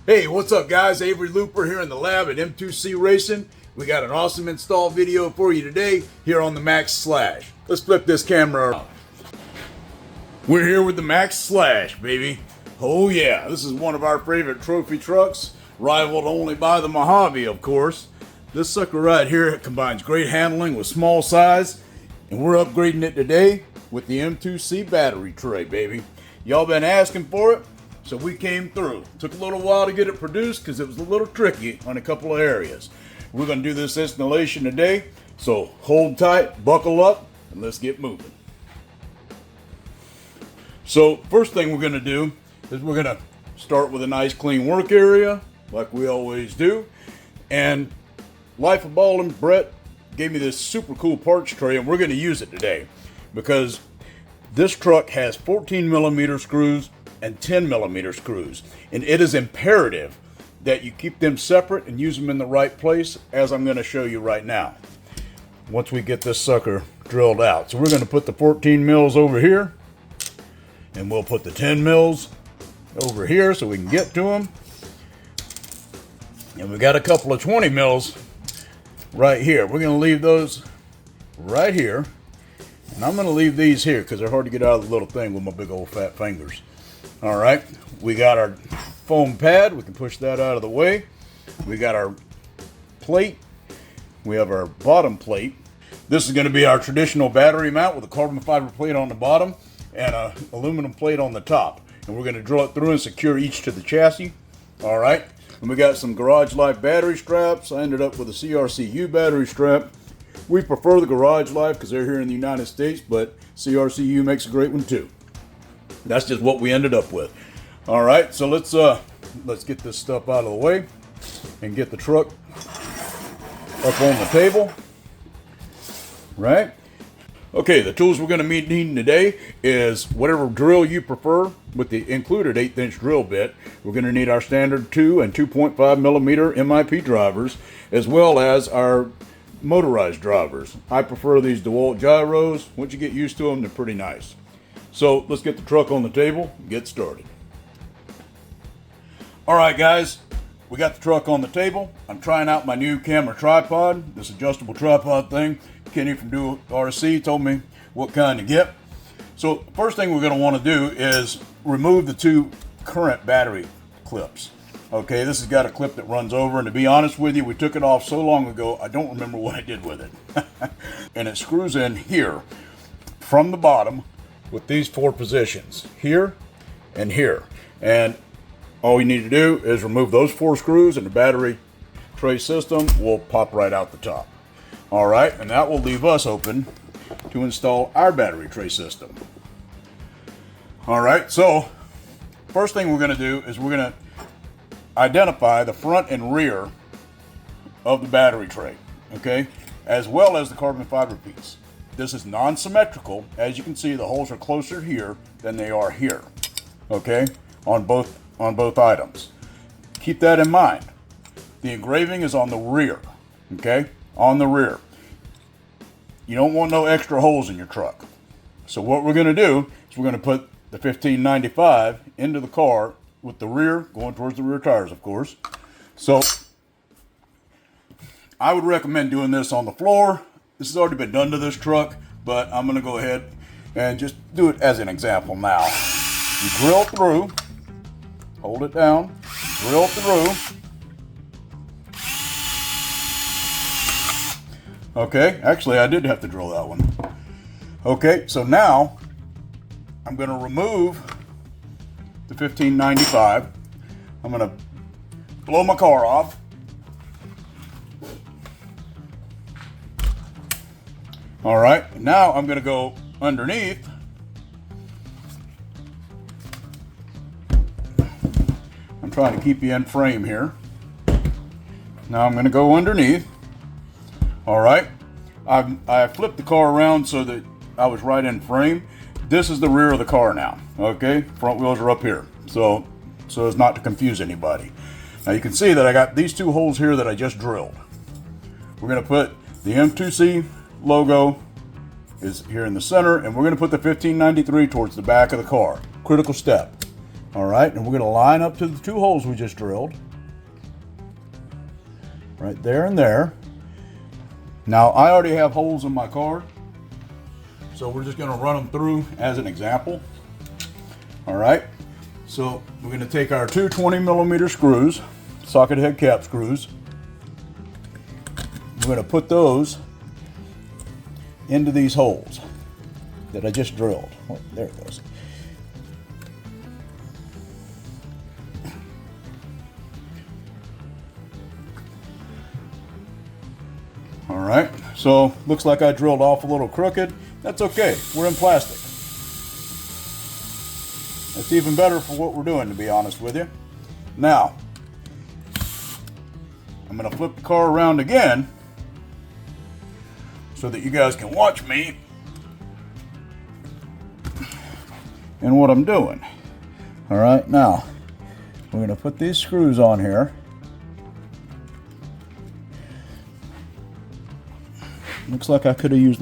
Hey, what's up guys? Avery Looper here in the lab at M2C Racing. We got an awesome install video for you today here on the MAXX Slash. Let's flip this camera around. We're here with the MAXX Slash, baby. Oh yeah, this is one of our favorite trophy trucks, rivaled only by the Mojave, of course. This sucker right here combines great handling with small size, and we're upgrading it today with the M2C battery tray, baby. Y'all been asking for it, so we came through. Took a little while to get it produced because it was a little tricky on a couple of areas. We're going to do this installation today, so hold tight, buckle up, and let's get moving. So first thing we're going to do is we're going to start with a nice clean work area, like we always do. And Life of Ballin' Brett gave me this super cool parts tray, and we're going to use it today because this truck has 14mm screws and 10mm screws, and it is imperative that you keep them separate and use them in the right place, as I'm going to show you right now once we get this sucker drilled out. So we're going to put the 14 mils over here, and we'll put the 10 mils over here so we can get to them, and we got a couple of 20 mils right here. We're going to leave those right here, and I'm going to leave these here because they're hard to get out of the little thing with my big old fat fingers. All right, we got our foam pad. We can push that out of the way. We got our plate. We have our bottom plate. This is going to be our traditional battery mount with a carbon fiber plate on the bottom and an aluminum plate on the top. And we're going to drill it through and secure each to the chassis. All right, and we got some Garage Life battery straps. I ended up with a CRCU battery strap. We prefer the Garage Life because they're here in the United States, but CRCU makes a great one too. That's just what we ended up with. All right, so let's get this stuff out of the way and get the truck up on the table. Right? Okay, the tools we're going to be needing today is whatever drill you prefer with the included 1/8" drill bit. We're going to need our standard 2 and 2.5mm MIP drivers, as well as our motorized drivers. I prefer these DeWalt gyros. Once you get used to them, they're pretty nice. So let's get the truck on the table and get started. All right, guys, we got the truck on the table. I'm trying out my new camera tripod, this adjustable tripod thing. Kenny from Do RC told me what kind to get. So first thing we're going to want to do is remove the two current battery clips. Okay, this has got a clip that runs over, and to be honest with you, we took it off so long ago, I don't remember what I did with it. And it screws in here from the bottom with these 4 positions, here and here. And all you need to do is remove those 4 screws, and the battery tray system will pop right out the top. All right, and that will leave us open to install our battery tray system. All right, so first thing we're going to do is we're going to identify the front and rear of the battery tray, okay, as well as the carbon fiber piece. This is non-symmetrical. As you can see, the holes are closer here than they are here, okay, on both items. Keep that in mind. The engraving is on the rear, okay, on the rear. You don't want no extra holes in your truck. So what we're going to do is we're going to put the 1595 into the car with the rear going towards the rear tires, of course. So I would recommend doing this on the floor. This has already been done to this truck, but I'm going to go ahead and just do it as an example now. You drill through, hold it down, drill through. Okay, actually I did have to drill that one. Okay, so now I'm going to remove the 1595. I'm going to blow my car off. All right, now I'm going to go underneath. I'm trying to keep you in frame here. Now I'm going to go underneath. All right, I flipped the car around so that I was right in frame. This is the rear of the car now, okay? Front wheels are up here, so as not to confuse anybody. Now you can see that I got these 2 holes here that I just drilled. We're going to put the M2C logo is here in the center, and we're going to put the 1593 towards the back of the car. Critical step. All right, and we're going to line up to the 2 holes we just drilled. Right there and there. Now, I already have holes in my card, so we're just going to run them through as an example. All right, so we're going to take our 2 20mm screws, socket head cap screws. We're going to put those into these holes that I just drilled. Oh, there it goes. All right, so looks like I drilled off a little crooked. That's okay, we're in plastic. That's even better for what we're doing, to be honest with you. Now, I'm gonna flip the car around again so that you guys can watch me and what I'm doing. All right, now, we're gonna put these screws on here. Looks like I could have used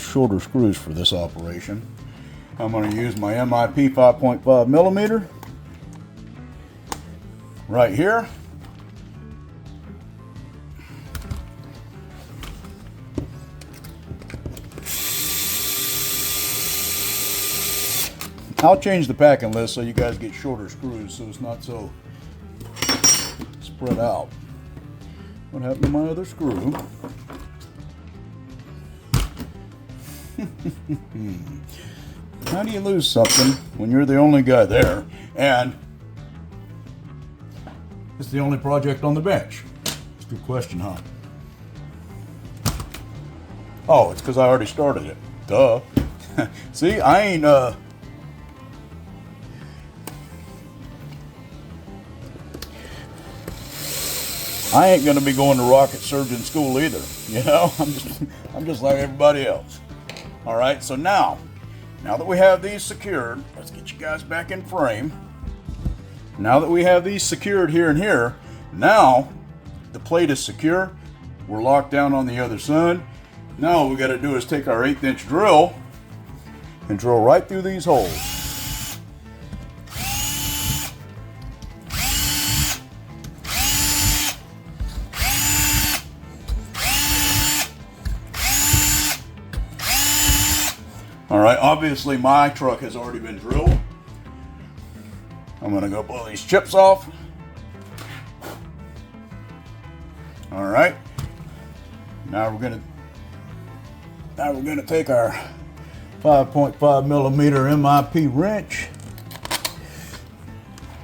shorter screws for this operation. I'm going to use my MIP 5.5mm right here. I'll change the packing list so you guys get shorter screws so it's not so spread out. What happened to my other screw? How do you lose something when you're the only guy there and it's the only project on the bench? It's a good question, huh? Oh, it's because I already started it. Duh. See, I ain't gonna be going to rocket surgeon school either. You know, I'm just like everybody else. All right, so now that we have these secured, let's get you guys back in frame. Now that we have these secured here and here, now the plate is secure. We're locked down on the other side. Now all we got to do is take our 1/8" drill and drill right through these holes. All right, obviously my truck has already been drilled. I'm gonna go blow these chips off. All right, now we're gonna take our 5.5mm MIP wrench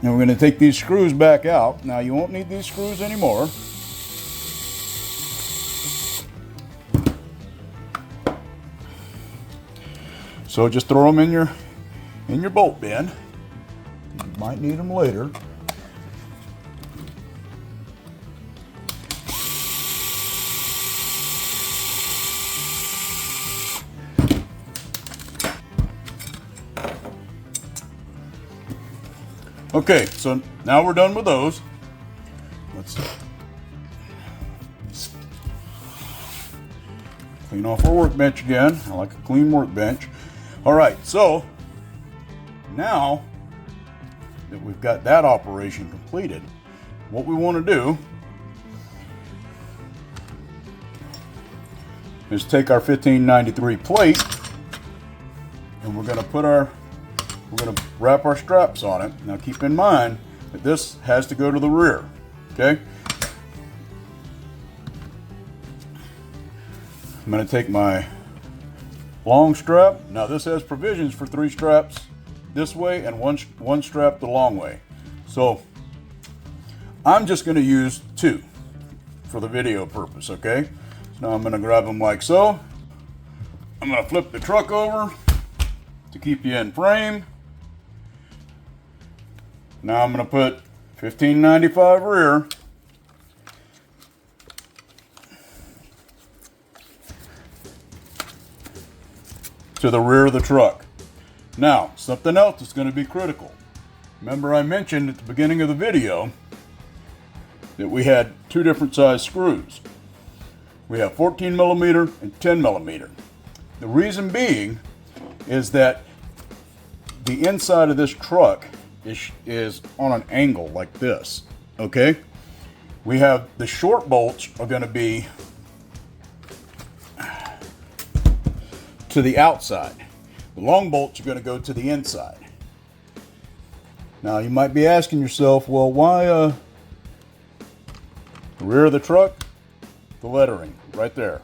and we're gonna take these screws back out. Now you won't need these screws anymore. So just throw them in your bolt bin. You might need them later. Okay, so now we're done with those. Let's clean off our workbench again. I like a clean workbench. All right, so now that we've got that operation completed, what we want to do is take our 1593 plate and we're going to wrap our straps on it. Now keep in mind that this has to go to the rear, okay? I'm going to take my long strap. Now this has provisions for 3 straps this way and one strap the long way. So I'm just going to use 2 for the video purpose, okay? So now I'm going to grab them like so. I'm going to flip the truck over to keep you in frame. Now I'm going to put 1595 rear to the rear of the truck. Now, something else that's going to be critical. Remember I mentioned at the beginning of the video that we had 2 different size screws. We have 14mm and 10mm. The reason being is that the inside of this truck is on an angle like this, okay? We have the short bolts are going to be to the outside. The long bolts are going to go to the inside. Now you might be asking yourself, well, why the rear of the truck? The lettering right there.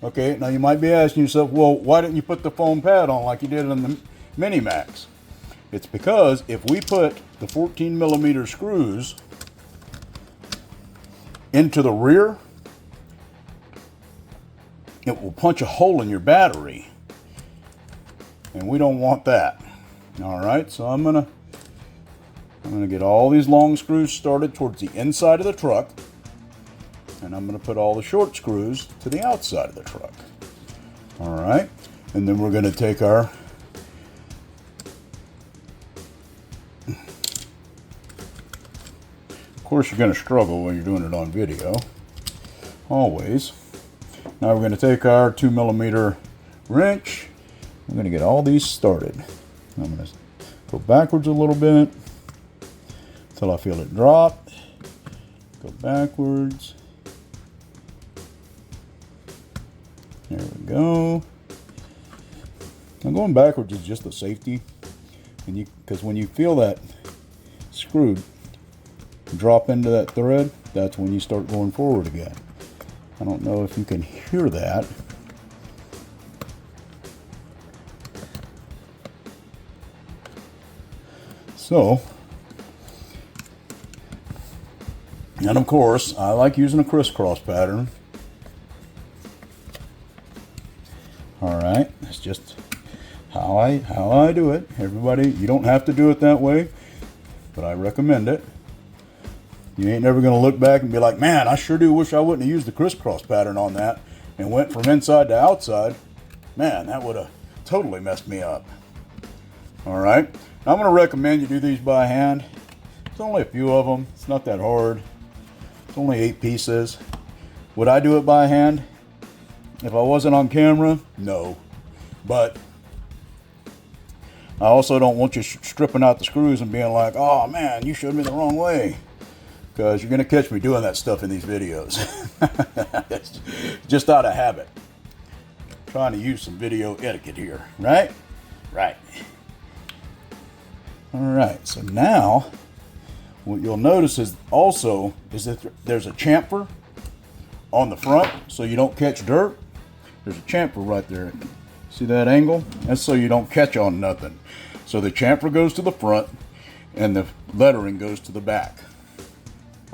Okay, now you might be asking yourself, well, why didn't you put the foam pad on like you did on the Mini MAXX? It's because if we put the 14mm screws into the rear, it will punch a hole in your battery, and we don't want that. All right, so I'm gonna get all these long screws started towards the inside of the truck, and I'm gonna put all the short screws to the outside of the truck. All right, and then we're gonna take our of course you're gonna struggle when you're doing it on video, always. Now we're gonna take our 2mm wrench. I'm going to get all these started. I'm going to go backwards a little bit until I feel it drop. Go backwards. There we go. Now going backwards is just a safety, and because when you feel that screw drop into that thread, that's when you start going forward again. I don't know if you can hear that. So, and of course, I like using a crisscross pattern. All right, that's just how I do it. Everybody, you don't have to do it that way, but I recommend it. You ain't never gonna look back and be like, man, I sure do wish I wouldn't have used the crisscross pattern on that and went from inside to outside. Man, that would have totally messed me up. All right. I'm going to recommend you do these by hand. There's only a few of them. It's not that hard. It's only 8 pieces. Would I do it by hand if I wasn't on camera? No. But I also don't want you stripping out the screws and being like, oh man, you showed me the wrong way. Because you're going to catch me doing that stuff in these videos. It's just out of habit. I'm trying to use some video etiquette here, right? Right. All right, so now what you'll notice is that there's a chamfer on the front so you don't catch dirt. There's a chamfer right there. See that angle? That's so you don't catch on nothing. So the chamfer goes to the front and the lettering goes to the back.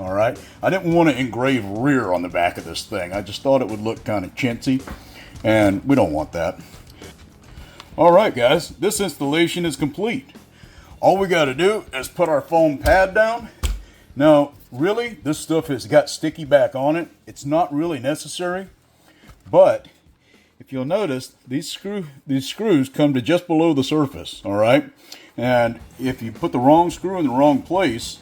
All right, I didn't want to engrave rear on the back of this thing. I just thought it would look kind of chintzy, and we don't want that. All right, guys, this installation is complete. All we got to do is put our foam pad down. Now, really, this stuff has got sticky back on it. It's not really necessary, but if you'll notice, these screws come to just below the surface, all right? And if you put the wrong screw in the wrong place,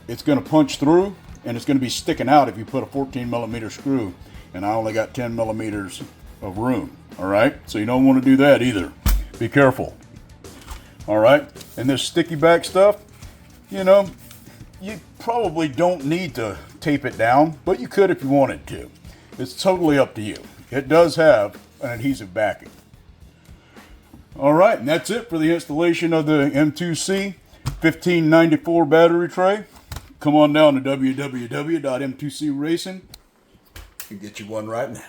it's going to punch through, and it's going to be sticking out if you put a 14mm screw, and I only got 10mm of room, all right? So you don't want to do that either. Be careful. All right, and this sticky back stuff, you know, you probably don't need to tape it down, but you could if you wanted to. It's totally up to you. It does have an adhesive backing. All right, and that's it for the installation of the M2C 1594 battery tray. Come on down to www.m2cracing and get you one right now.